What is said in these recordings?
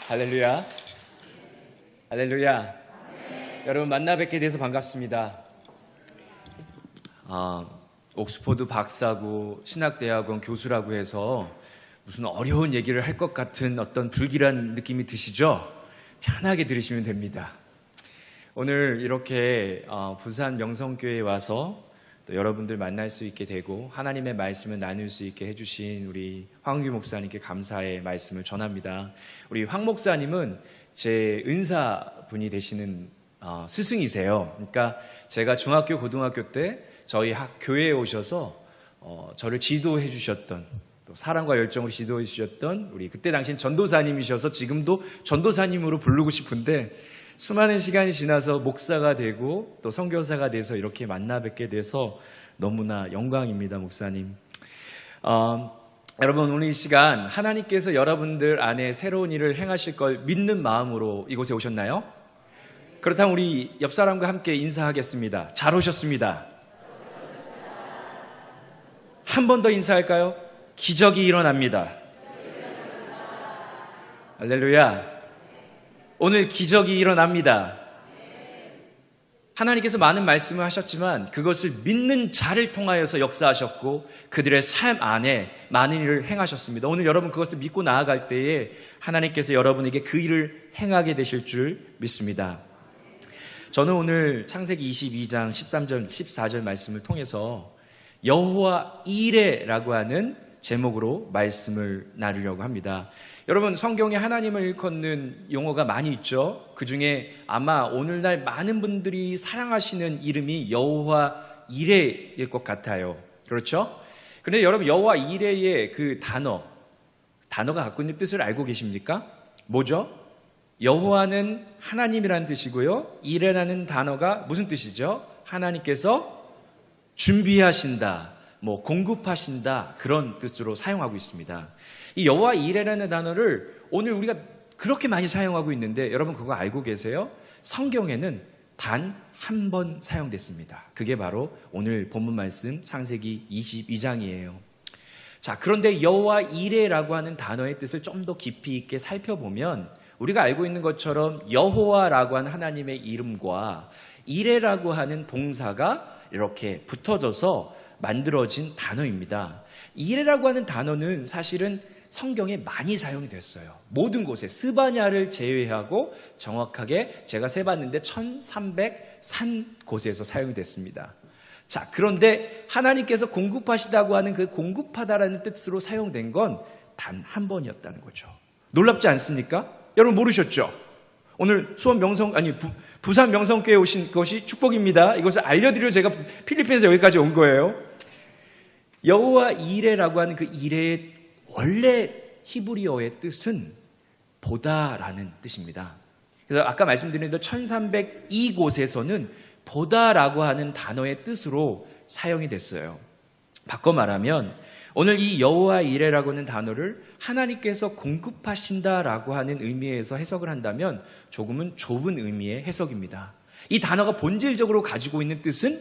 할렐루야. 할렐루야. 여러분 만나 뵙게 돼서 반갑습니다. 옥스퍼드 박사고 신학대학원 교수라고 해서 무슨 어려운 얘기를 할 것 같은 어떤 불길한 느낌이 드시죠? 편하게 들으시면 됩니다. 오늘 이렇게 부산 명성교회에 와서 또 여러분들 만날 수 있게 되고 하나님의 말씀을 나눌 수 있게 해주신 우리 황규 목사님께 감사의 말씀을 전합니다. 우리 황 목사님은 제 은사분이 되시는 스승이세요. 그러니까 제가 중학교, 고등학교 때 저희 교회에 오셔서 저를 지도해 주셨던, 또 사랑과 열정으로 지도해 주셨던 우리 그때 당시엔 전도사님이셔서 지금도 전도사님으로 부르고 싶은데 수많은 시간이 지나서 목사가 되고 또 선교사가 돼서 이렇게 만나 뵙게 돼서 너무나 영광입니다, 목사님. 여러분, 오늘 이 시간 하나님께서 여러분들 안에 새로운 일을 행하실 걸 믿는 마음으로 이곳에 오셨나요? 그렇다면 우리 옆 사람과 함께 인사하겠습니다. 잘 오셨습니다. 한 번 더 인사할까요? 기적이 일어납니다. 할렐루야. 오늘 기적이 일어납니다. 하나님께서 많은 말씀을 하셨지만 그것을 믿는 자를 통하여서 역사하셨고 그들의 삶 안에 많은 일을 행하셨습니다. 오늘 여러분 그것을 믿고 나아갈 때에 하나님께서 여러분에게 그 일을 행하게 되실 줄 믿습니다. 저는 오늘 창세기 22장 13절, 14절 말씀을 통해서 여호와 이레라고 하는 제목으로 말씀을 나누려고 합니다. 여러분, 성경에 하나님을 일컫는 용어가 많이 있죠. 그 중에 아마 오늘날 많은 분들이 사랑하시는 이름이 여호와 이레일 것 같아요. 그렇죠? 그런데 여러분, 여호와 이레의 그 단어가 갖고 있는 뜻을 알고 계십니까? 뭐죠? 여호와는 하나님이라는 뜻이고요. 이레라는 단어가 무슨 뜻이죠? 하나님께서 준비하신다, 공급하신다, 그런 뜻으로 사용하고 있습니다. 이 여호와 이레라는 단어를 오늘 우리가 그렇게 많이 사용하고 있는데 여러분 그거 알고 계세요? 성경에는 단 한 번 사용됐습니다. 그게 바로 오늘 본문 말씀 창세기 22장이에요. 자, 그런데 여호와 이레라고 하는 단어의 뜻을 좀 더 깊이 있게 살펴보면 우리가 알고 있는 것처럼 여호와라고 하는 하나님의 이름과 이레라고 하는 동사가 이렇게 붙어져서 만들어진 단어입니다. 이레라고 하는 단어는 사실은 성경에 많이 사용이 됐어요. 모든 곳에 스바냐를 제외하고 정확하게 제가 세봤는데 1303곳에서 사용이 됐습니다. 자, 그런데 하나님께서 공급하시다고 하는 그 공급하다라는 뜻으로 사용된 건 단 한 번이었다는 거죠. 놀랍지 않습니까? 여러분 모르셨죠? 오늘 부산 명성교회에 오신 것이 축복입니다. 이것을 알려드리려 제가 필리핀에서 여기까지 온 거예요. 여호와 이레라고 하는 그 이레의 원래 히브리어의 뜻은 보다라는 뜻입니다. 그래서 아까 말씀드린 대로 1302곳에서는 보다라고 하는 단어의 뜻으로 사용이 됐어요. 바꿔 말하면 오늘 이 여호와 이레라고 하는 단어를 하나님께서 공급하신다라고 하는 의미에서 해석을 한다면 조금은 좁은 의미의 해석입니다. 이 단어가 본질적으로 가지고 있는 뜻은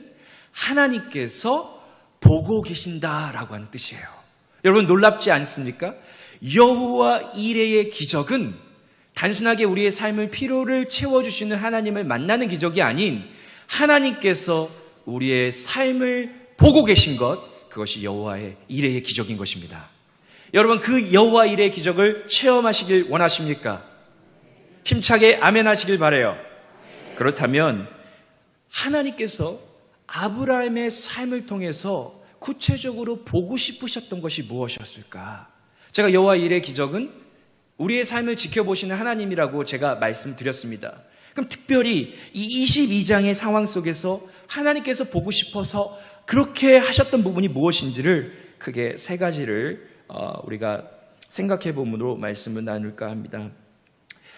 하나님께서 보고 계신다라고 하는 뜻이에요. 여러분 놀랍지 않습니까? 여호와 이레의 기적은 단순하게 우리의 삶을 필요를 채워주시는 하나님을 만나는 기적이 아닌 하나님께서 우리의 삶을 보고 계신 것, 그것이 여호와의 이레의 기적인 것입니다. 여러분 그 여호와 이레의 기적을 체험하시길 원하십니까? 힘차게 아멘 하시길 바라요. 그렇다면 하나님께서 아브라함의 삶을 통해서 구체적으로 보고 싶으셨던 것이 무엇이었을까? 제가 여호와 이레의 기적은 우리의 삶을 지켜보시는 하나님이라고 제가 말씀드렸습니다. 그럼 특별히 이 22장의 상황 속에서 하나님께서 보고 싶어서 그렇게 하셨던 부분이 무엇인지를 크게 세 가지를 우리가 생각해 봄으로 말씀을 나눌까 합니다.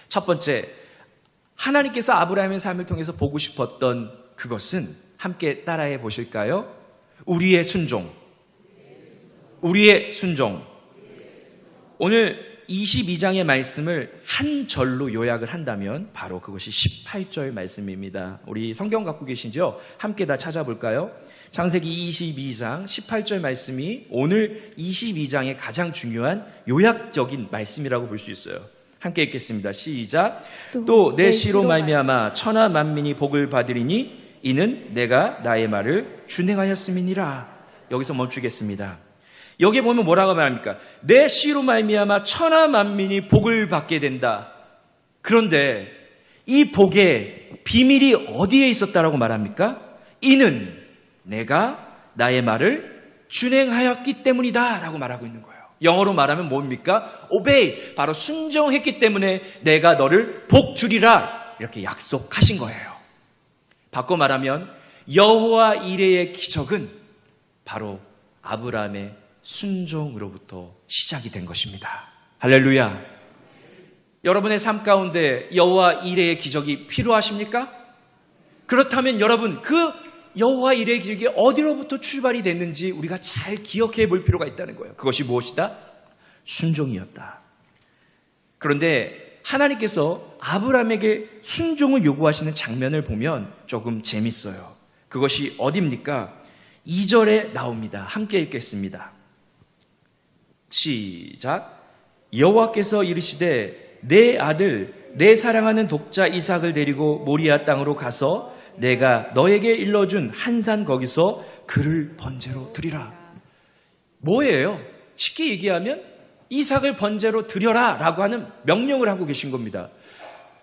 첫 번째, 하나님께서 아브라함의 삶을 통해서 보고 싶었던 그것은 함께 따라해 보실까요? 우리의 순종. 우리의 순종. 오늘 22장의 말씀을 한 절로 요약을 한다면 바로 그것이 18절 말씀입니다. 우리 성경 갖고 계시죠? 함께 다 찾아볼까요? 창세기 22장 18절 말씀이 오늘 22장의 가장 중요한 요약적인 말씀이라고 볼 수 있어요. 함께 읽겠습니다. 시작. 또 내 씨로 말미암아 천하 만민이 복을 받으리니 이는 내가 나의 말을 준행하였음이니라. 여기서 멈추겠습니다. 여기 보면 뭐라고 말합니까? 내 씨로 말미암아 천하 만민이 복을 받게 된다. 그런데 이 복의 비밀이 어디에 있었다라고 말합니까? 이는 내가 나의 말을 준행하였기 때문이다 라고 말하고 있는 거예요. 영어로 말하면 뭡니까? obey, 바로 순종했기 때문에 내가 너를 복 주리라 이렇게 약속하신 거예요. 바꿔 말하면 여호와 이레의 기적은 바로 아브라함의 순종으로부터 시작이 된 것입니다. 할렐루야. 여러분의 삶 가운데 여호와 이레의 기적이 필요하십니까? 그렇다면 여러분 그 여호와 이레의 기적이 어디로부터 출발이 됐는지 우리가 잘 기억해 볼 필요가 있다는 거예요. 그것이 무엇이다? 순종이었다. 그런데 하나님께서 아브라함에게 순종을 요구하시는 장면을 보면 조금 재밌어요. 그것이 어디입니까? 2절에 나옵니다. 함께 읽겠습니다. 시작. 여호와께서 이르시되 내 아들 내 사랑하는 독자 이삭을 데리고 모리아 땅으로 가서 내가 너에게 일러준 한 산 거기서 그를 번제로 드리라. 뭐예요? 쉽게 얘기하면 이삭을 번제로 드려라 라고 하는 명령을 하고 계신 겁니다.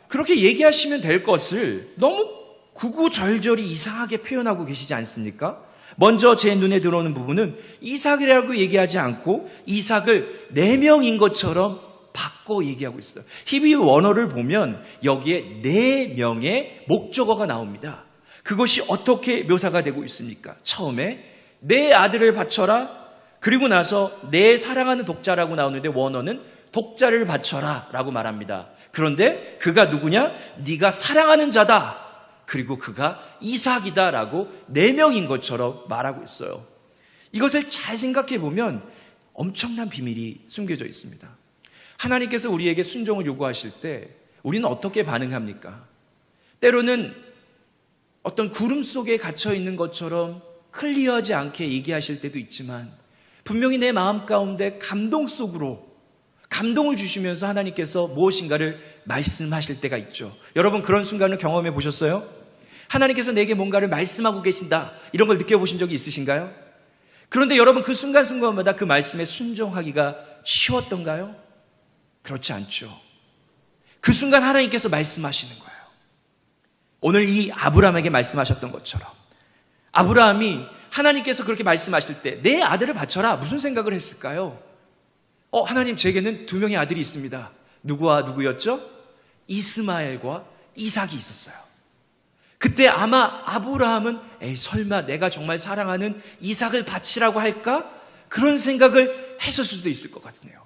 그렇게 얘기하시면 될 것을 너무 구구절절히 이상하게 표현하고 계시지 않습니까? 먼저 제 눈에 들어오는 부분은 이삭이라고 얘기하지 않고 이삭을 4명인 것처럼 바꿔 얘기하고 있어요. 히브리 원어를 보면 여기에 4명의 목적어가 나옵니다. 그것이 어떻게 묘사가 되고 있습니까? 처음에 내 아들을 바쳐라. 그리고 나서 내 사랑하는 독자라고 나오는데 원어는 독자를 바쳐라 라고 말합니다. 그런데 그가 누구냐? 네가 사랑하는 자다. 그리고 그가 이삭이다 라고 4명인 것처럼 말하고 있어요. 이것을 잘 생각해 보면 엄청난 비밀이 숨겨져 있습니다. 하나님께서 우리에게 순종을 요구하실 때 우리는 어떻게 반응합니까? 때로는 어떤 구름 속에 갇혀 있는 것처럼 클리어하지 않게 얘기하실 때도 있지만 분명히 내 마음 가운데 감동 속으로 감동을 주시면서 하나님께서 무엇인가를 말씀하실 때가 있죠. 여러분 그런 순간을 경험해 보셨어요? 하나님께서 내게 뭔가를 말씀하고 계신다 이런 걸 느껴보신 적이 있으신가요? 그런데 여러분 그 순간순간마다 그 말씀에 순종하기가 쉬웠던가요? 그렇지 않죠. 그 순간 하나님께서 말씀하시는 거예요. 오늘 이 아브라함에게 말씀하셨던 것처럼 아브라함이 하나님께서 그렇게 말씀하실 때 내 아들을 바쳐라 무슨 생각을 했을까요? 하나님 제게는 2명의 아들이 있습니다. 누구와 누구였죠? 이스마엘과 이삭이 있었어요. 그때 아마 아브라함은 설마 내가 정말 사랑하는 이삭을 바치라고 할까? 그런 생각을 했었을 수도 있을 것 같네요.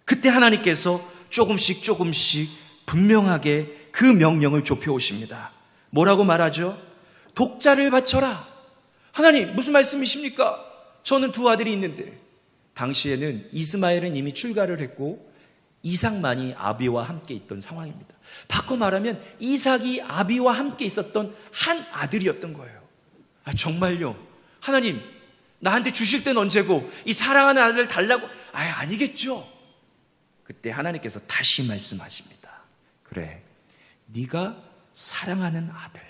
그때 하나님께서 조금씩 분명하게 그 명령을 좁혀오십니다. 뭐라고 말하죠? 독자를 바쳐라. 하나님 무슨 말씀이십니까? 저는 2 아들이 있는데. 당시에는 이스마엘은 이미 출가를 했고 이삭만이 아비와 함께 있던 상황입니다. 바꿔 말하면 이삭이 아비와 함께 있었던 한 아들이었던 거예요. 정말요? 하나님 나한테 주실 때는 언제고 이 사랑하는 아들을 달라고? 아니겠죠. 그때 하나님께서 다시 말씀하십니다. 그래, 네가 사랑하는 아들.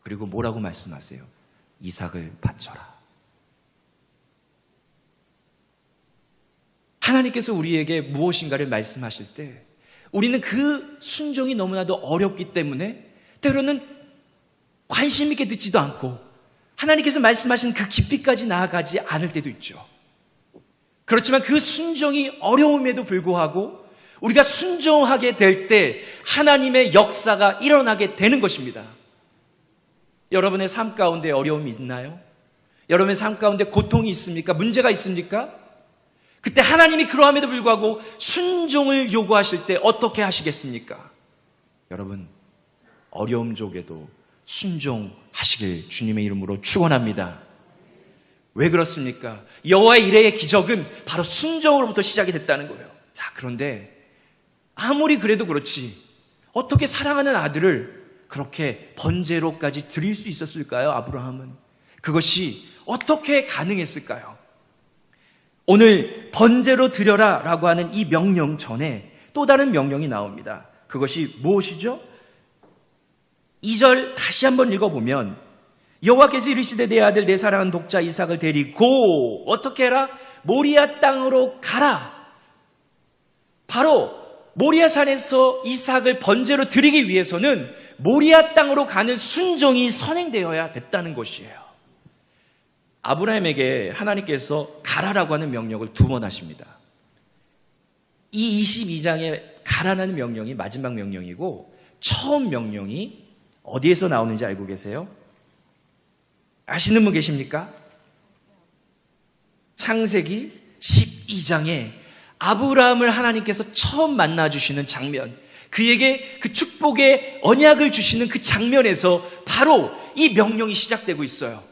그리고 뭐라고 말씀하세요? 이삭을 바쳐라. 하나님께서 우리에게 무엇인가를 말씀하실 때 우리는 그 순종이 너무나도 어렵기 때문에 때로는 관심 있게 듣지도 않고 하나님께서 말씀하신 그 깊이까지 나아가지 않을 때도 있죠. 그렇지만 그 순종이 어려움에도 불구하고 우리가 순종하게 될 때 하나님의 역사가 일어나게 되는 것입니다. 여러분의 삶 가운데 어려움이 있나요? 여러분의 삶 가운데 고통이 있습니까? 문제가 있습니까? 그때 하나님이 그러함에도 불구하고 순종을 요구하실 때 어떻게 하시겠습니까? 여러분 어려움 속에도 순종하시길 주님의 이름으로 축원합니다. 왜 그렇습니까? 여호와의 이레의 기적은 바로 순종으로부터 시작이 됐다는 거예요. 자, 그런데 아무리 그래도 그렇지 어떻게 사랑하는 아들을 그렇게 번제로까지 드릴 수 있었을까요? 아브라함은 그것이 어떻게 가능했을까요? 오늘 번제로 드려라 라고 하는 이 명령 전에 또 다른 명령이 나옵니다. 그것이 무엇이죠? 2절 다시 한번 읽어보면 여호와께서 이르시되 내 아들 내 사랑하는 독자 이삭을 데리고 어떻게 해라? 모리아 땅으로 가라. 바로 모리아 산에서 이삭을 번제로 드리기 위해서는 모리아 땅으로 가는 순종이 선행되어야 됐다는 것이에요. 아브라함에게 하나님께서 가라라고 하는 명령을 2번 하십니다. 이 22장에 가라라는 명령이 마지막 명령이고 처음 명령이 어디에서 나오는지 알고 계세요? 아시는 분 계십니까? 창세기 12장에 아브라함을 하나님께서 처음 만나주시는 장면, 그에게 그 축복의 언약을 주시는 그 장면에서 바로 이 명령이 시작되고 있어요.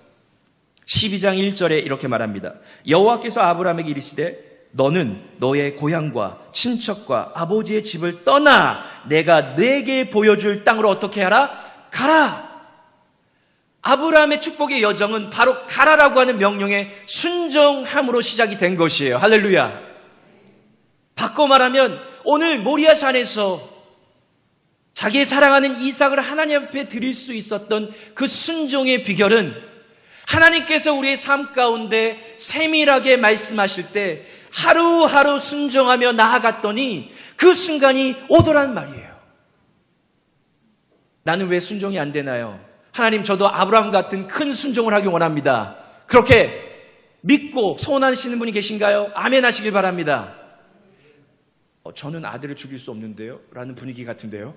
12장 1절에 이렇게 말합니다. 여호와께서 아브라함에게 이르시되 너는 너의 고향과 친척과 아버지의 집을 떠나 내가 네게 보여줄 땅으로 어떻게 하라? 가라. 아브라함의 축복의 여정은 바로 가라라고 하는 명령에 순종함으로 시작이 된 것이에요. 할렐루야. 바꿔 말하면 오늘 모리아 산에서 자기의 사랑하는 이삭을 하나님 앞에 드릴 수 있었던 그 순종의 비결은 하나님께서 우리의 삶 가운데 세밀하게 말씀하실 때 하루하루 순종하며 나아갔더니 그 순간이 오더란 말이에요. 나는 왜 순종이 안 되나요? 하나님, 저도 아브라함 같은 큰 순종을 하기 원합니다. 그렇게 믿고 소원하시는 분이 계신가요? 아멘 하시길 바랍니다. 저는 아들을 죽일 수 없는데요? 라는 분위기 같은데요.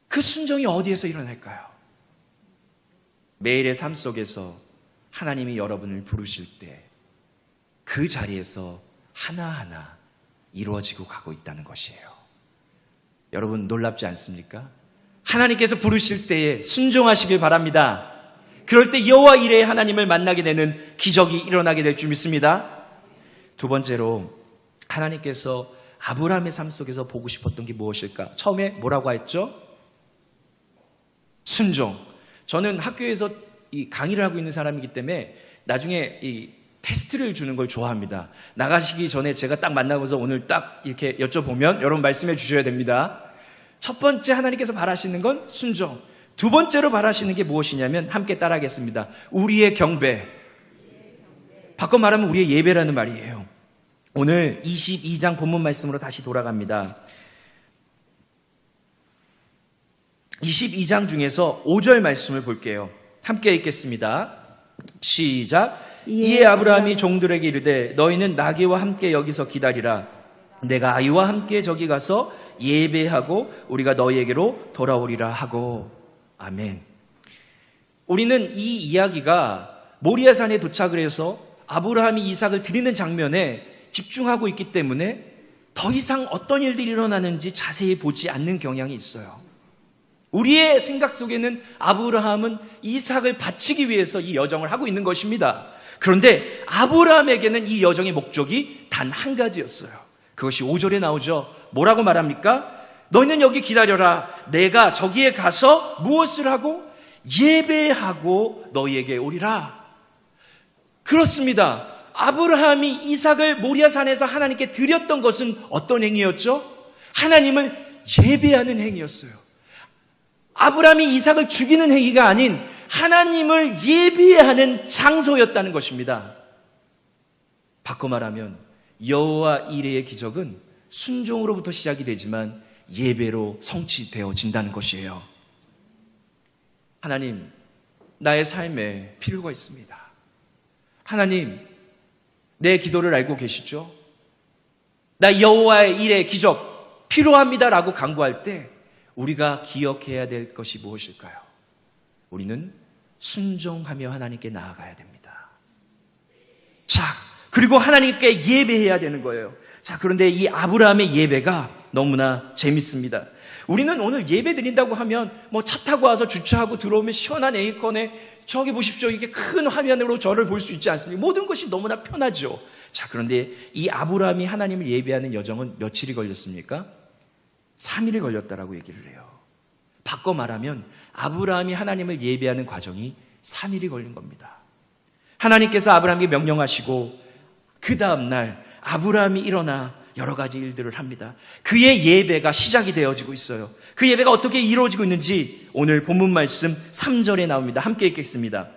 그 순종이 어디에서 일어날까요? 매일의 삶 속에서 하나님이 여러분을 부르실 때 그 자리에서 하나하나 이루어지고 가고 있다는 것이에요. 여러분 놀랍지 않습니까? 하나님께서 부르실 때에 순종하시길 바랍니다. 그럴 때 여호와 이레의 하나님을 만나게 되는 기적이 일어나게 될 줄 믿습니다. 2번째로 하나님께서 아브라함의 삶 속에서 보고 싶었던 게 무엇일까? 처음에 뭐라고 했죠? 순종. 저는 학교에서 이 강의를 하고 있는 사람이기 때문에 나중에 이 테스트를 주는 걸 좋아합니다. 나가시기 전에 제가 딱 만나고서 오늘 딱 이렇게 여쭤보면 여러분 말씀해 주셔야 됩니다. 첫 번째 하나님께서 바라시는 건 순종. 2번째로 바라시는 게 무엇이냐면 함께 따라하겠습니다. 우리의 경배. 바꿔 말하면 우리의 예배라는 말이에요. 오늘 22장 본문 말씀으로 다시 돌아갑니다. 22장 중에서 5절 말씀을 볼게요. 함께 읽겠습니다. 시작. 이에 아브라함이 종들에게 이르되 너희는 나귀와 함께 여기서 기다리라. 내가 아이와 함께 저기 가서 예배하고 우리가 너희에게로 돌아오리라 하고. 아멘. 우리는 이 이야기가 모리아산에 도착을 해서 아브라함이 이삭을 드리는 장면에 집중하고 있기 때문에 더 이상 어떤 일들이 일어나는지 자세히 보지 않는 경향이 있어요. 우리의 생각 속에는 아브라함은 이삭을 바치기 위해서 이 여정을 하고 있는 것입니다. 그런데 아브라함에게는 이 여정의 목적이 단 한 가지였어요. 그것이 5절에 나오죠. 뭐라고 말합니까? 너희는 여기 기다려라. 내가 저기에 가서 무엇을 하고? 예배하고 너희에게 오리라. 그렇습니다. 아브라함이 이삭을 모리아산에서 하나님께 드렸던 것은 어떤 행위였죠? 하나님을 예배하는 행위였어요. 아브라함이 이삭을 죽이는 행위가 아닌 하나님을 예배하는 장소였다는 것입니다. 바꿔 말하면 여호와 이레의 기적은 순종으로부터 시작이 되지만 예배로 성취되어진다는 것이에요. 하나님, 나의 삶에 필요가 있습니다. 하나님, 내 기도를 알고 계시죠? 나 여호와의 일의 기적 필요합니다라고 간구할 때 우리가 기억해야 될 것이 무엇일까요? 우리는 순종하며 하나님께 나아가야 됩니다. 자, 그리고 하나님께 예배해야 되는 거예요. 자, 그런데 이 아브라함의 예배가 너무나 재밌습니다. 우리는 오늘 예배 드린다고 하면 차 타고 와서 주차하고 들어오면 시원한 에어컨에 저기 보십시오. 이게 큰 화면으로 저를 볼 수 있지 않습니까? 모든 것이 너무나 편하죠. 자, 그런데 이 아브라함이 하나님을 예배하는 여정은 며칠이 걸렸습니까? 3일이 걸렸다라고 얘기를 해요. 바꿔 말하면 아브라함이 하나님을 예배하는 과정이 3일이 걸린 겁니다. 하나님께서 아브라함에게 명령하시고 그 다음 날 아브라함이 일어나 여러 가지 일들을 합니다. 그의 예배가 시작이 되어지고 있어요. 그 예배가 어떻게 이루어지고 있는지 오늘 본문 말씀 3절에 나옵니다. 함께 읽겠습니다.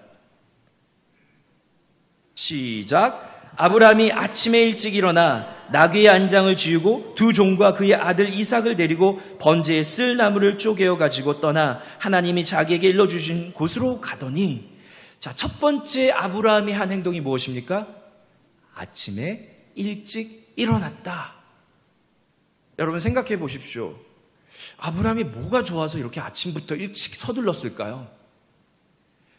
시작. 아브라함이 아침에 일찍 일어나 나귀의 안장을 지우고 두 종과 그의 아들 이삭을 데리고 번제에 쓸 나무를 쪼개어 가지고 떠나 하나님이 자기에게 일러주신 곳으로 가더니, 자, 첫 번째 아브라함이 한 행동이 무엇입니까? 아침에 일찍 일어났다. 여러분 생각해 보십시오. 아브라함이 뭐가 좋아서 이렇게 아침부터 일찍 서둘렀을까요?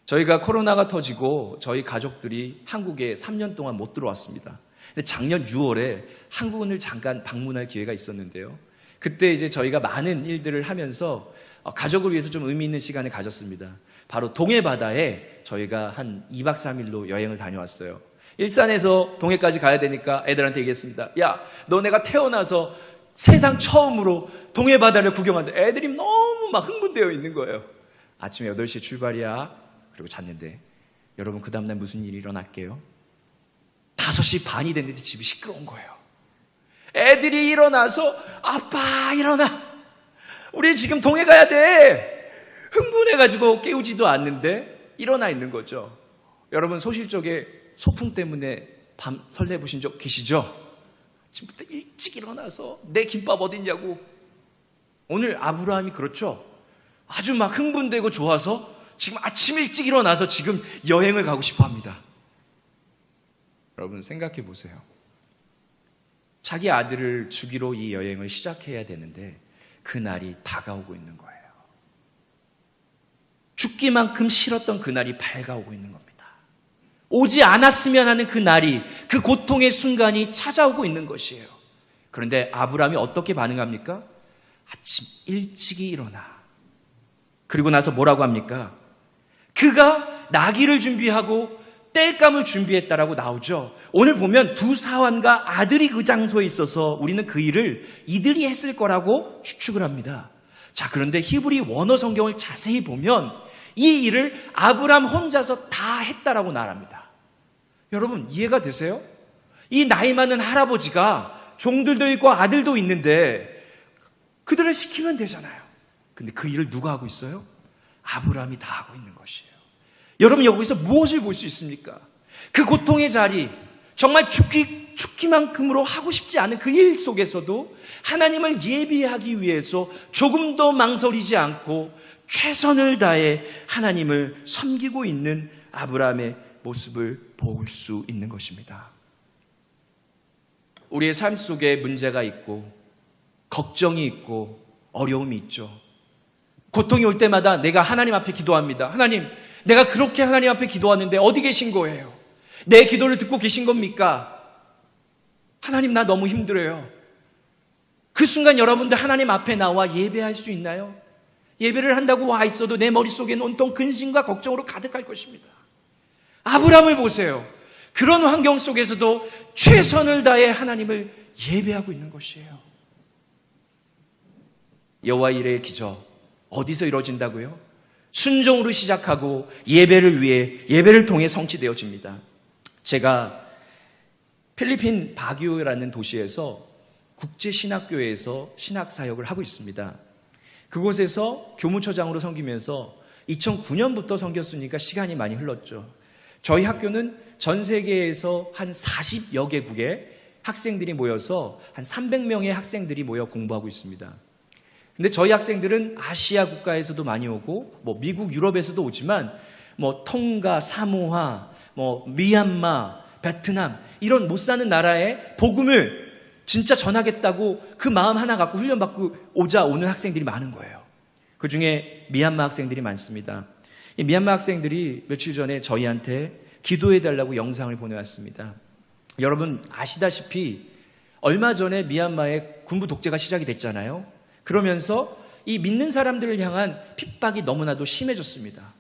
저희가 코로나가 터지고 저희 가족들이 한국에 3년 동안 못 들어왔습니다. 근데 작년 6월에 한국을 잠깐 방문할 기회가 있었는데요. 그때 이제 저희가 많은 일들을 하면서 가족을 위해서 좀 의미 있는 시간을 가졌습니다. 바로 동해 바다에 저희가 한 2박 3일로 여행을 다녀왔어요. 일산에서 동해까지 가야 되니까 애들한테 얘기했습니다. 야, 너네가 태어나서 세상 처음으로 동해 바다를 구경한다. 애들이 너무 막 흥분되어 있는 거예요. 아침에 8시에 출발이야. 그리고 잤는데 여러분 그 다음날 무슨 일이 일어날게요? 5시 반이 됐는데 집이 시끄러운 거예요. 애들이 일어나서 아빠 일어나. 우리 지금 동해 가야 돼. 흥분해가지고 깨우지도 않는데 일어나 있는 거죠. 여러분 소실적에 소풍 때문에 밤 설레보신 적 계시죠? 지금부터 일찍 일어나서 내 김밥 어딨냐고. 오늘 아브라함이 그렇죠. 아주 막 흥분되고 좋아서 지금 아침 일찍 일어나서 지금 여행을 가고 싶어 합니다. 여러분 생각해 보세요. 자기 아들을 주기로 이 여행을 시작해야 되는데 그날이 다가오고 있는 거예요. 죽기만큼 싫었던 그날이 밝아오고 있는 겁니다. 오지 않았으면 하는 그 날이, 그 고통의 순간이 찾아오고 있는 것이에요. 그런데 아브라함이 어떻게 반응합니까? 아침 일찍이 일어나. 그리고 나서 뭐라고 합니까? 그가 나귀를 준비하고 땔감을 준비했다라고 나오죠. 오늘 보면 두 사환과 아들이 그 장소에 있어서 우리는 그 일을 이들이 했을 거라고 추측을 합니다. 자, 그런데 히브리 원어 성경을 자세히 보면 이 일을 아브라함 혼자서 다 했다라고 말합니다. 여러분 이해가 되세요? 이 나이 많은 할아버지가 종들도 있고 아들도 있는데 그들을 시키면 되잖아요. 근데 그 일을 누가 하고 있어요? 아브라함이 다 하고 있는 것이에요. 여러분 여기서 무엇을 볼 수 있습니까? 그 고통의 자리, 정말 죽기만큼으로 하고 싶지 않은 그 일 속에서도 하나님을 예비하기 위해서 조금 더 망설이지 않고 최선을 다해 하나님을 섬기고 있는 아브라함의 모습을 볼 수 있는 것입니다. 우리의 삶 속에 문제가 있고 걱정이 있고 어려움이 있죠. 고통이 올 때마다 내가 하나님 앞에 기도합니다. 하나님, 내가 그렇게 하나님 앞에 기도하는데 어디 계신 거예요? 내 기도를 듣고 계신 겁니까? 하나님, 나 너무 힘들어요. 그 순간 여러분들 하나님 앞에 나와 예배할 수 있나요? 예배를 한다고 와 있어도 내 머릿속에는 온통 근심과 걱정으로 가득할 것입니다. 아브라함을 보세요. 그런 환경 속에서도 최선을 다해 하나님을 예배하고 있는 것이에요. 여호와 일의 기적 어디서 이루어진다고요? 순종으로 시작하고 예배를 위해 예배를 통해 성취되어집니다. 제가 필리핀 바기오라는 도시에서 국제신학교에서 신학사역을 하고 있습니다. 그곳에서 교무처장으로 섬기면서 2009년부터 섬겼으니까 시간이 많이 흘렀죠. 저희 학교는 전 세계에서 한 40여 개국의 학생들이 모여서 한 300명의 학생들이 모여 공부하고 있습니다. 근데 저희 학생들은 아시아 국가에서도 많이 오고 미국, 유럽에서도 오지만 통가, 사모아, 미얀마, 베트남 이런 못 사는 나라에 복음을 진짜 전하겠다고 그 마음 하나 갖고 훈련받고 오는 학생들이 많은 거예요. 그중에 미얀마 학생들이 많습니다. 이 미얀마 학생들이 며칠 전에 저희한테 기도해달라고 영상을 보내왔습니다. 여러분 아시다시피 얼마 전에 미얀마에 군부 독재가 시작이 됐잖아요. 그러면서 이 믿는 사람들을 향한 핍박이 너무나도 심해졌습니다.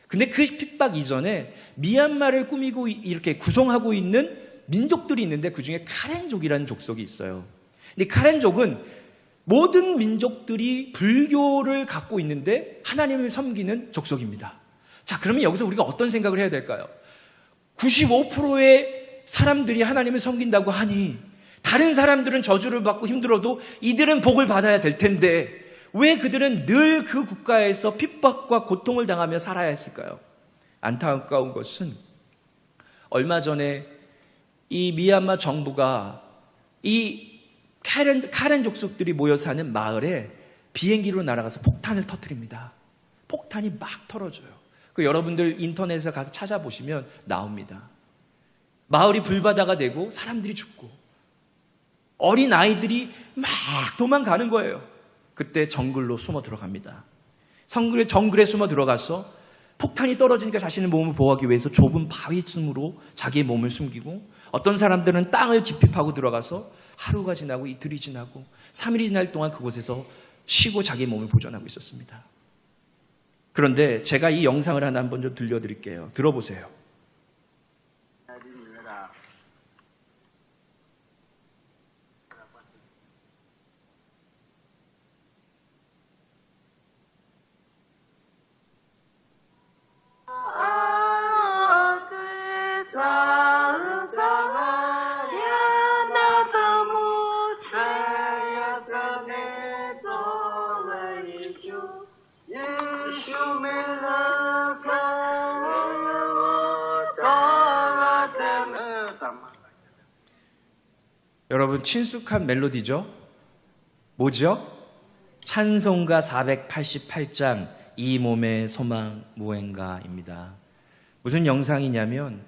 근데 그 핍박 이전에 미얀마를 꾸미고 이렇게 구성하고 있는 민족들이 있는데 그중에 카렌족이라는 족속이 있어요. 근데 카렌족은 모든 민족들이 불교를 갖고 있는데 하나님을 섬기는 족속입니다. 자, 그러면 여기서 우리가 어떤 생각을 해야 될까요? 95%의 사람들이 하나님을 섬긴다고 하니 다른 사람들은 저주를 받고 힘들어도 이들은 복을 받아야 될 텐데 왜 그들은 늘 그 국가에서 핍박과 고통을 당하며 살아야 했을까요? 안타까운 것은 얼마 전에 이 미얀마 정부가 이 카렌 족속들이 모여 사는 마을에 비행기로 날아가서 폭탄을 터뜨립니다. 폭탄이 막 터져요. 여러분들 인터넷에 가서 찾아보시면 나옵니다. 마을이 불바다가 되고 사람들이 죽고 어린 아이들이 막 도망가는 거예요. 그때 정글로 숨어 들어갑니다. 정글에 숨어 들어가서 폭탄이 떨어지니까 자신의 몸을 보호하기 위해서 좁은 바위 틈으로 자기의 몸을 숨기고 어떤 사람들은 땅을 깊이 파고 들어가서 하루가 지나고 이틀이 지나고 3일이 지날 동안 그곳에서 쉬고 자기의 몸을 보존하고 있었습니다. 그런데 제가 이 영상을 하나 한번 좀 들려드릴게요. 들어보세요. 여러분 친숙한 멜로디죠? 뭐죠? 찬송가 488장 이 몸의 소망 무언가입니다. 무슨 영상이냐면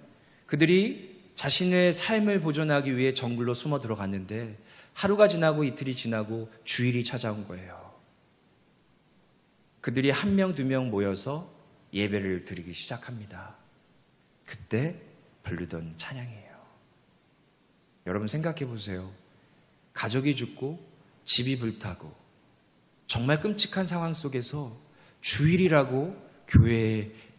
그들이 자신의 삶을 보존하기 위해 정글로 숨어 들어갔는데 하루가 지나고 이틀이 지나고 주일이 찾아온 거예요. 그들이 1명, 2명 모여서 예배를 드리기 시작합니다. 그때 부르던 찬양이에요. 여러분 생각해 보세요. 가족이 죽고 집이 불타고 정말 끔찍한 상황 속에서 주일이라고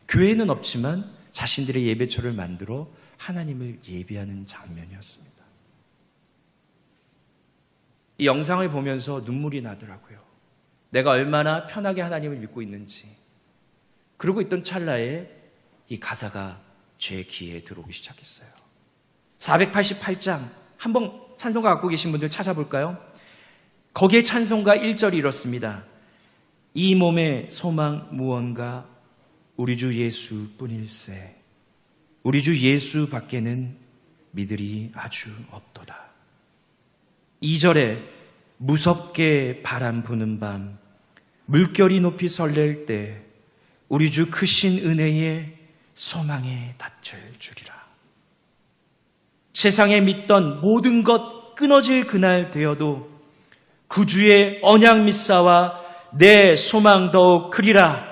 교회는 없지만 자신들의 예배처를 만들어 하나님을 예배하는 장면이었습니다. 이 영상을 보면서 눈물이 나더라고요. 내가 얼마나 편하게 하나님을 믿고 있는지. 그러고 있던 찰나에 이 가사가 제 귀에 들어오기 시작했어요. 488장 한번 찬송가 갖고 계신 분들 찾아볼까요? 거기에 찬송가 1절이 이렇습니다. 이 몸의 소망 무언가 우리 주 예수 뿐일세. 우리 주 예수 밖에는 믿으리 아주 없도다. 2절에 무섭게 바람 부는 밤 물결이 높이 설렐 때 우리 주 크신 은혜에 소망에 닿을 주리라. 세상에 믿던 모든 것 끊어질 그날 되어도 구주의 언약 믿사와 내 소망 더욱 크리라.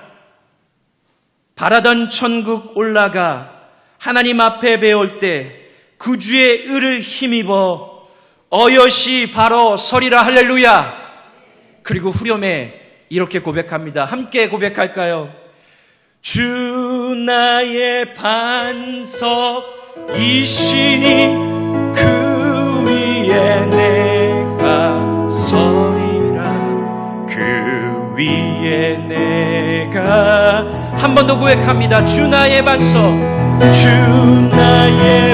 바라던 천국 올라가 하나님 앞에 배울 때 구주의 의를 힘입어 어여시 바로 서리라. 할렐루야. 그리고 후렴에 이렇게 고백합니다. 함께 고백할까요? 주 나의 반석이시니 그 위에 내가 서리라. 그 위에 내가 한 번 더 고백합니다. 주 나의 반석, 주 나의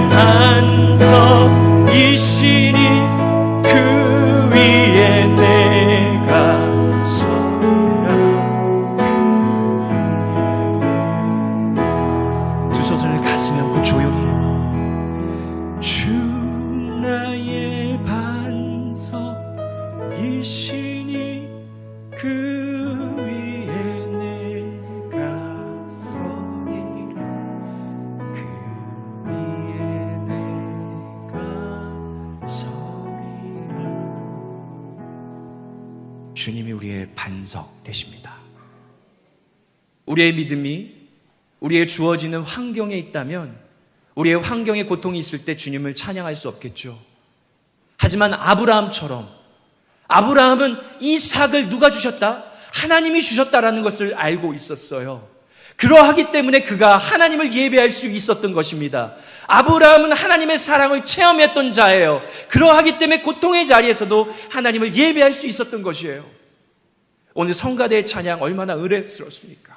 반석이시니 그 위에 내가 서리라. 두 손을 가슴에 얹고 조용히 주 나의 반석이시니 그 위에 내가 서리라. 그 위에 내가 서리라. 주님이 우리의 반석 되십니다. 우리의 믿음이 우리의 주어지는 환경에 있다면 우리의 환경에 고통이 있을 때 주님을 찬양할 수 없겠죠. 하지만 아브라함처럼 아브라함은 이삭을 누가 주셨다? 하나님이 주셨다라는 것을 알고 있었어요. 그러하기 때문에 그가 하나님을 예배할 수 있었던 것입니다. 아브라함은 하나님의 사랑을 체험했던 자예요. 그러하기 때문에 고통의 자리에서도 하나님을 예배할 수 있었던 것이에요. 오늘 성가대의 찬양 얼마나 의뢰스럽습니까?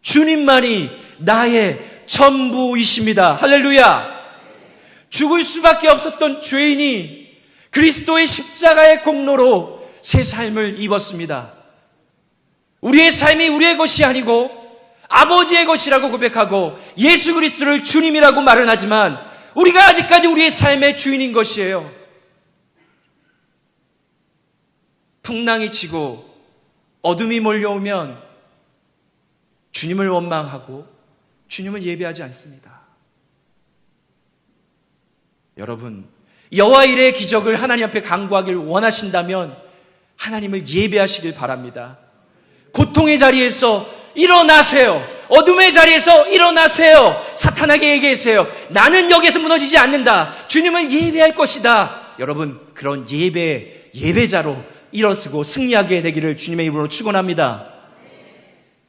주님만이 나의 전부이십니다. 할렐루야. 죽을 수밖에 없었던 죄인이 그리스도의 십자가의 공로로 새 삶을 입었습니다. 우리의 삶이 우리의 것이 아니고 아버지의 것이라고 고백하고 예수 그리스도를 주님이라고 말은 하지만 우리가 아직까지 우리의 삶의 주인인 것이에요. 풍랑이 치고 어둠이 몰려오면 주님을 원망하고 주님을 예배하지 않습니다. 여러분, 여호와 일의 기적을 하나님 앞에 간구하길 원하신다면 하나님을 예배하시길 바랍니다. 고통의 자리에서 일어나세요. 어둠의 자리에서 일어나세요. 사탄에게 얘기하세요. 나는 여기에서 무너지지 않는다. 주님을 예배할 것이다. 여러분, 그런 예배자로 일어서고 승리하게 되기를 주님의 이름으로 축원합니다.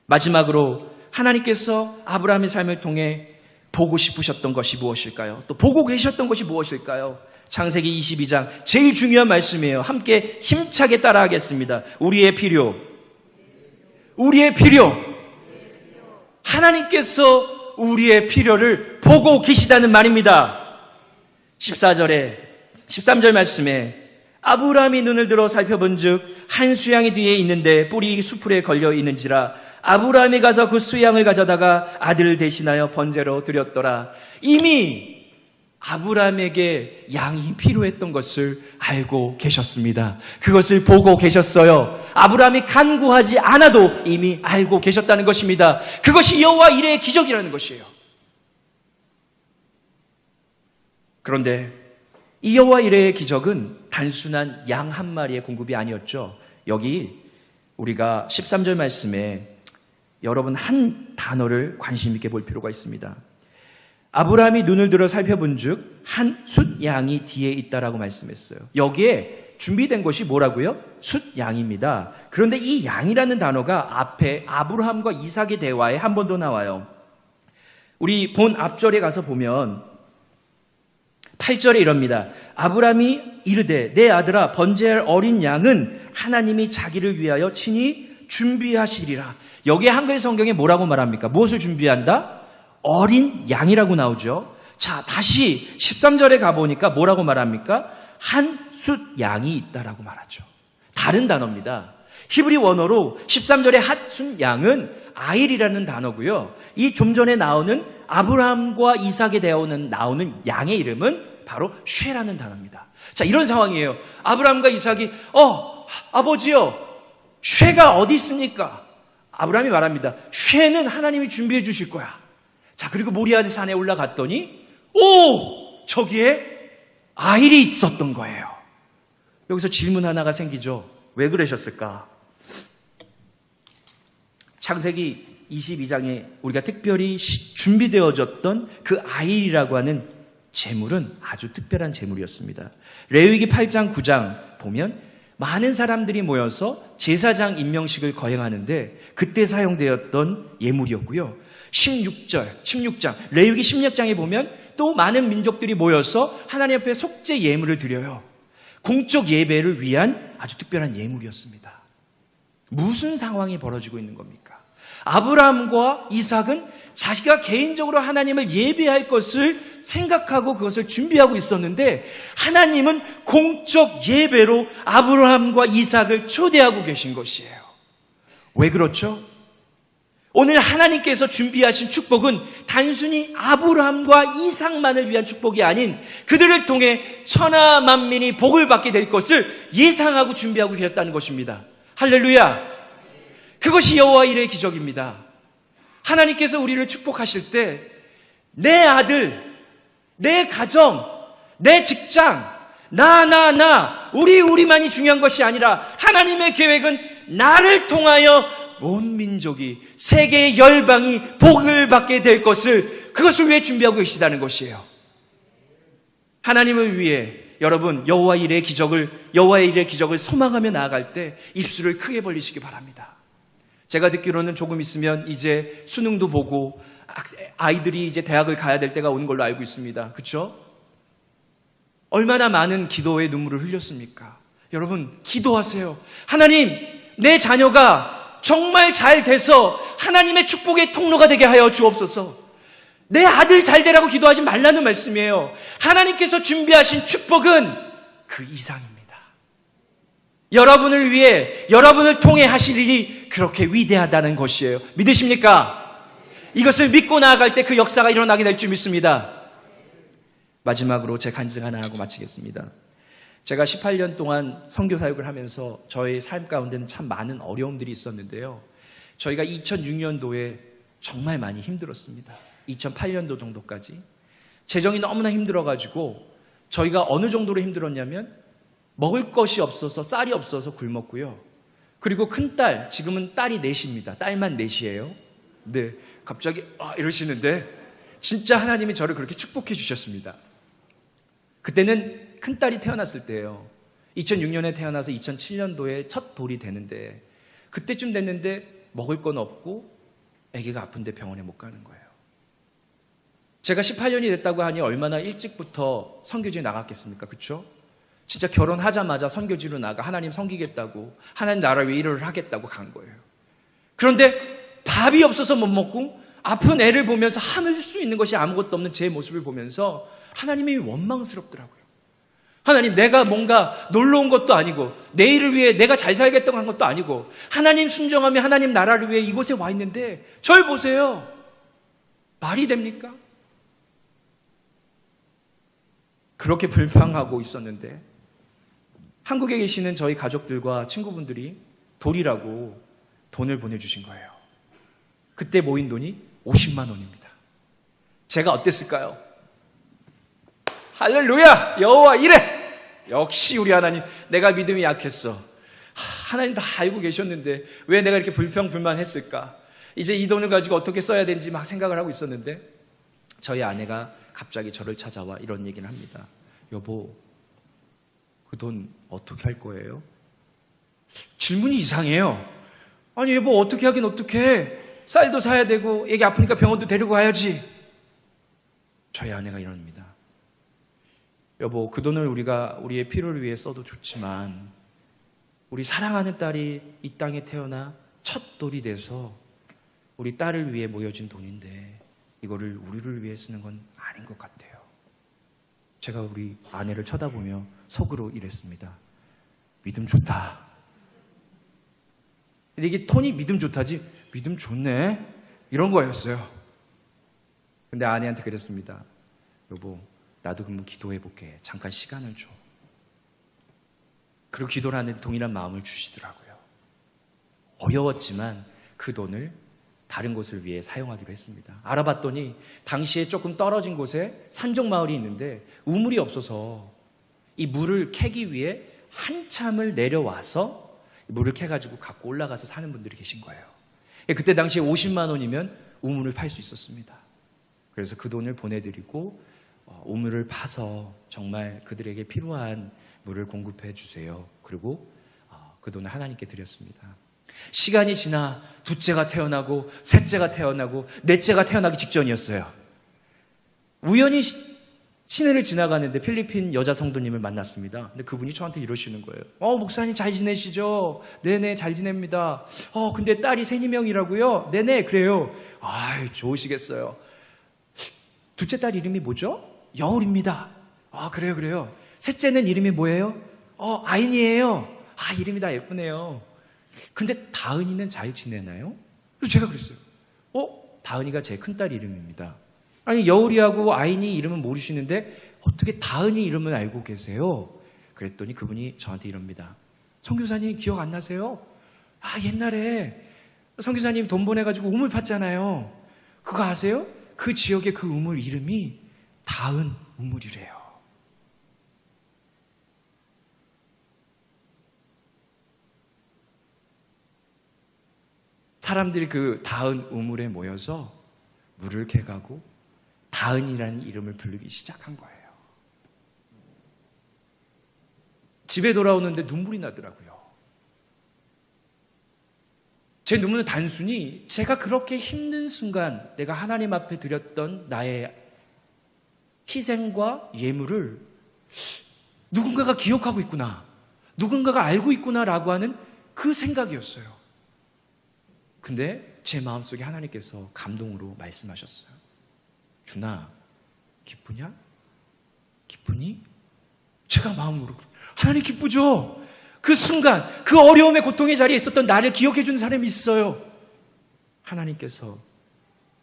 마지막으로 하나님께서 아브라함의 삶을 통해 보고 싶으셨던 것이 무엇일까요? 또 보고 계셨던 것이 무엇일까요? 창세기 22장 제일 중요한 말씀이에요. 함께 힘차게 따라하겠습니다. 우리의 필요. 하나님께서 우리의 필요를 보고 계시다는 말입니다. 13절 말씀에 아브라함이 눈을 들어 살펴본즉 한 수양이 뒤에 있는데 뿔이 수풀에 걸려 있는지라 아브라함이 가서 그 수양을 가져다가 아들을 대신하여 번제로 드렸더라. 이미 아브라함에게 양이 필요했던 것을 알고 계셨습니다. 그것을 보고 계셨어요. 아브라함이 간구하지 않아도 이미 알고 계셨다는 것입니다. 그것이 여호와 일의 기적이라는 것이에요. 그런데 이 여호와 일의 기적은 단순한 양 한 마리의 공급이 아니었죠. 여기 우리가 13절 말씀에 여러분 한 단어를 관심 있게 볼 필요가 있습니다. 아브라함이 눈을 들어 살펴본즉 한 숫 양이 뒤에 있다라고 말씀했어요. 여기에 준비된 것이 뭐라고요? 숫 양입니다. 그런데 이 양이라는 단어가 앞에 아브라함과 이삭의 대화에 한 번 더 나와요. 우리 본 앞절에 가서 보면 8절에 이럽니다. 아브라함이 이르되 내 아들아 번제할 어린 양은 하나님이 자기를 위하여 친히 준비하시리라. 여기에 한글 성경에 뭐라고 말합니까? 무엇을 준비한다? 어린 양이라고 나오죠. 자, 다시 13절에 가보니까 뭐라고 말합니까? 한 숫 양이 있다라고 말하죠. 다른 단어입니다. 히브리 원어로 13절에 한 숫 양은 아일이라는 단어고요. 이 좀 전에 나오는 아브라함과 이삭에 나오는 양의 이름은 바로 쉐라는 단어입니다. 자, 이런 상황이에요. 아브라함과 이삭이 아버지요, 쉐가 어디 있습니까? 아브라함이 말합니다. 쉐는 하나님이 준비해 주실 거야. 자, 그리고 모리아 산에 올라갔더니 저기에 아일이 있었던 거예요. 여기서 질문 하나가 생기죠. 왜 그러셨을까? 창세기 22장에 우리가 특별히 준비되어졌던 그 아일이라고 하는 제물은 아주 특별한 제물이었습니다. 레위기 8장 9장 보면 많은 사람들이 모여서 제사장 임명식을 거행하는데 그때 사용되었던 예물이었고요. 16장 레위기 16장에 보면 또 많은 민족들이 모여서 하나님 앞에 속죄 예물을 드려요. 공적 예배를 위한 아주 특별한 예물이었습니다. 무슨 상황이 벌어지고 있는 겁니까? 아브라함과 이삭은 자기가 개인적으로 하나님을 예배할 것을 생각하고 그것을 준비하고 있었는데 하나님은 공적 예배로 아브라함과 이삭을 초대하고 계신 것이에요. 왜 그렇죠? 오늘 하나님께서 준비하신 축복은 단순히 아브라함과 이삭만을 위한 축복이 아닌 그들을 통해 천하 만민이 복을 받게 될 것을 예상하고 준비하고 계셨다는 것입니다. 할렐루야! 그것이 여호와 일의 기적입니다. 하나님께서 우리를 축복하실 때 내 아들, 내 가정, 내 직장, 우리만이 중요한 것이 아니라 하나님의 계획은 나를 통하여 온 민족이, 세계의 열방이 복을 받게 될 것을, 그것을 위해 준비하고 계시다는 것이에요. 하나님을 위해 여러분 여호와의 일의 기적을 소망하며 나아갈 때 입술을 크게 벌리시기 바랍니다. 제가 듣기로는 조금 있으면 이제 수능도 보고 아이들이 이제 대학을 가야 될 때가 오는 걸로 알고 있습니다. 그렇죠? 얼마나 많은 기도의 눈물을 흘렸습니까? 여러분 기도하세요. 하나님, 내 자녀가 정말 잘 돼서 하나님의 축복의 통로가 되게 하여 주옵소서. 내 아들 잘 되라고 기도하지 말라는 말씀이에요. 하나님께서 준비하신 축복은 그 이상입니다. 여러분을 위해, 여러분을 통해 하실 일이 그렇게 위대하다는 것이에요. 믿으십니까? 이것을 믿고 나아갈 때 그 역사가 일어나게 될 줄 믿습니다. 마지막으로 제 간증 하나 하고 마치겠습니다. 제가 18년 동안 선교 사역을 하면서 저의 삶 가운데는 참 많은 어려움들이 있었는데요. 저희가 2006년도에 정말 많이 힘들었습니다. 2008년도 정도까지. 재정이 너무나 힘들어가지고 저희가 어느 정도로 힘들었냐면 먹을 것이 없어서 쌀이 없어서 굶었고요. 그리고 큰딸, 지금은 딸이 넷입니다. 딸만 넷이에요. 네, 갑자기 이러시는데 진짜 하나님이 저를 그렇게 축복해 주셨습니다. 그때는 큰딸이 태어났을 때예요. 2006년에 태어나서 2007년도에 첫 돌이 되는데 그때쯤 됐는데 먹을 건 없고 아기가 아픈데 병원에 못 가는 거예요. 제가 18년이 됐다고 하니 얼마나 일찍부터 선교지에 나갔겠습니까? 그렇죠? 진짜 결혼하자마자 선교지로 나가 하나님 섬기겠다고, 하나님 나라 위해 일을 하겠다고 간 거예요. 그런데 밥이 없어서 못 먹고 아픈 애를 보면서 하늘 수 있는 것이 아무것도 없는 제 모습을 보면서 하나님이 원망스럽더라고요. 하나님, 내가 뭔가 놀러 온 것도 아니고 내일을 위해 내가 잘 살겠다고 한 것도 아니고 하나님 순종하며 하나님 나라를 위해 이곳에 와 있는데 절 보세요. 말이 됩니까? 그렇게 불평하고 있었는데 한국에 계시는 저희 가족들과 친구분들이 돌이라고 돈을 보내주신 거예요. 그때 모인 돈이 50만 원입니다. 제가 어땠을까요? 할렐루야! 여호와 이래! 역시 우리 하나님, 내가 믿음이 약했어. 하나님 다 알고 계셨는데 왜 내가 이렇게 불평불만했을까? 이제 이 돈을 가지고 어떻게 써야 되는지 막 생각을 하고 있었는데 저희 아내가 갑자기 저를 찾아와 이런 얘기를 합니다. 여보, 그 돈 어떻게 할 거예요? 질문이 이상해요. 아니 여보, 어떻게 하긴 어떡해. 쌀도 사야 되고 애기 아프니까 병원도 데리고 가야지. 저희 아내가 이럽니다. 여보, 그 돈을 우리가 우리의 필요를 위해 써도 좋지만 우리 사랑하는 딸이 이 땅에 태어나 첫 돌이 돼서 우리 딸을 위해 모여진 돈인데 이거를 우리를 위해 쓰는 건 아닌 것 같아요. 제가 우리 아내를 쳐다보며 속으로 이랬습니다. 믿음 좋다. 근데 이게 톤이 믿음 좋다지 믿음 좋네 이런 거였어요. 근데 아내한테 그랬습니다. 여보, 나도 그러면 기도해 볼게. 잠깐 시간을 줘. 그리고 기도를 하는데 동일한 마음을 주시더라고요. 어려웠지만 그 돈을 다른 곳을 위해 사용하기로 했습니다. 알아봤더니 당시에 조금 떨어진 곳에 산적마을이 있는데 우물이 없어서 이 물을 캐기 위해 한참을 내려와서 물을 캐가지고 갖고 올라가서 사는 분들이 계신 거예요. 그때 당시에 50만 원이면 우물을 팔 수 있었습니다. 그래서 그 돈을 보내드리고 우물을 파서 정말 그들에게 필요한 물을 공급해 주세요. 그리고 그 돈을 하나님께 드렸습니다. 시간이 지나 둘째가 태어나고 셋째가 태어나고 넷째가 태어나기 직전이었어요. 우연히 시내를 지나가는데 필리핀 여자 성도님을 만났습니다. 근데 그분이 저한테 이러시는 거예요. 목사님 잘 지내시죠? 네네, 잘 지냅니다. 근데 딸이 3명이라고요? 네네, 그래요. 좋으시겠어요. 둘째 딸 이름이 뭐죠? 여울입니다. 그래요. 셋째는 이름이 뭐예요? 아인이에요. 이름이 다 예쁘네요. 근데 다은이는 잘 지내나요? 그래서 제가 그랬어요. 다은이가 제 큰딸 이름입니다. 아니, 여울이하고 아인이 이름은 모르시는데 어떻게 다은이 이름은 알고 계세요? 그랬더니 그분이 저한테 이럽니다. 선교사님 기억 안 나세요? 옛날에 선교사님 돈 보내가지고 우물 팠잖아요. 그거 아세요? 그 지역의 그 우물 이름이 다은 우물이래요. 사람들이 그 다은 우물에 모여서 물을 캐가고 다은이라는 이름을 부르기 시작한 거예요. 집에 돌아오는데 눈물이 나더라고요. 제 눈물은 단순히 제가 그렇게 힘든 순간 내가 하나님 앞에 드렸던 나의 희생과 예물을 누군가가 기억하고 있구나, 누군가가 알고 있구나라고 하는 그 생각이었어요. 근데 제 마음속에 하나님께서 감동으로 말씀하셨어요. 준아, 기쁘냐? 기쁘니? 제가 마음으로 하나님 기쁘죠? 그 순간 그 어려움의 고통의 자리에 있었던 나를 기억해 주는 사람이 있어요. 하나님께서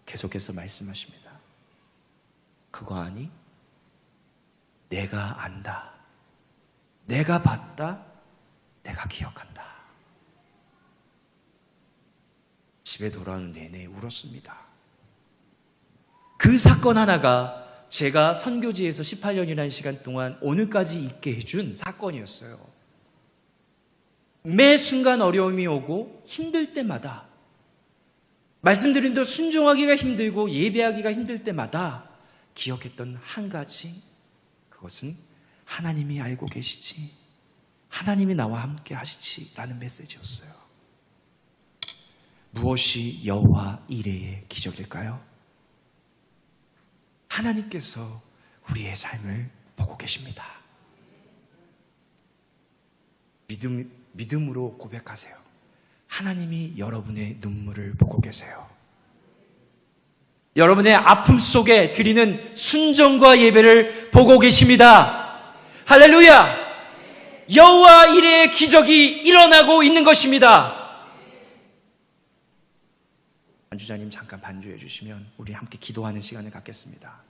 계속해서 말씀하십니다. 그거 아니? 내가 안다. 내가 봤다. 내가 기억한다. 집에 돌아오는 내내 울었습니다. 그 사건 하나가 제가 선교지에서 18년이라는 시간 동안 오늘까지 있게 해준 사건이었어요. 매 순간 어려움이 오고 힘들 때마다, 말씀드린 대로 순종하기가 힘들고 예배하기가 힘들 때마다 기억했던 한 가지, 그것은 하나님이 알고 계시지, 하나님이 나와 함께 하시지 라는 메시지였어요. 무엇이 여호와 이레의 기적일까요? 하나님께서 우리의 삶을 보고 계십니다. 믿음으로 고백하세요. 하나님이 여러분의 눈물을 보고 계세요. 여러분의 아픔 속에 드리는 순종과 예배를 보고 계십니다. 할렐루야! 여호와 이레의 기적이 일어나고 있는 것입니다. 반주자님 잠깐 반주해 주시면 우리 함께 기도하는 시간을 갖겠습니다.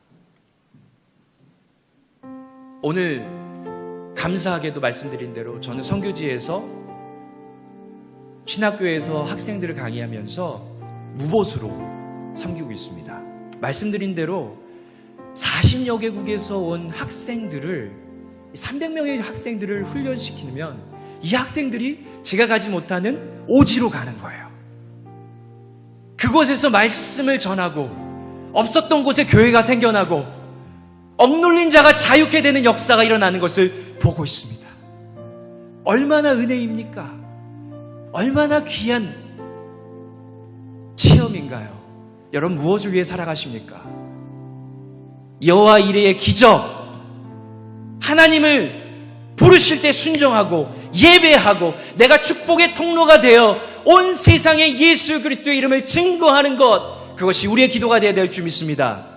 오늘 감사하게도 말씀드린 대로 저는 선교지에서 신학교에서 학생들을 강의하면서 무보수로 섬기고 있습니다. 말씀드린 대로 40여 개국에서 온 학생들을, 300명의 학생들을 훈련시키면 이 학생들이 제가 가지 못하는 오지로 가는 거예요. 그곳에서 말씀을 전하고 없었던 곳에 교회가 생겨나고 억눌린 자가 자유케 되는 역사가 일어나는 것을 보고 있습니다. 얼마나 은혜입니까? 얼마나 귀한 체험인가요? 여러분 무엇을 위해 살아가십니까? 여호와 이레의 기적, 하나님을 부르실 때 순종하고 예배하고 내가 축복의 통로가 되어 온 세상에 예수 그리스도의 이름을 증거하는 것, 그것이 우리의 기도가 되어야 될 줄 믿습니다.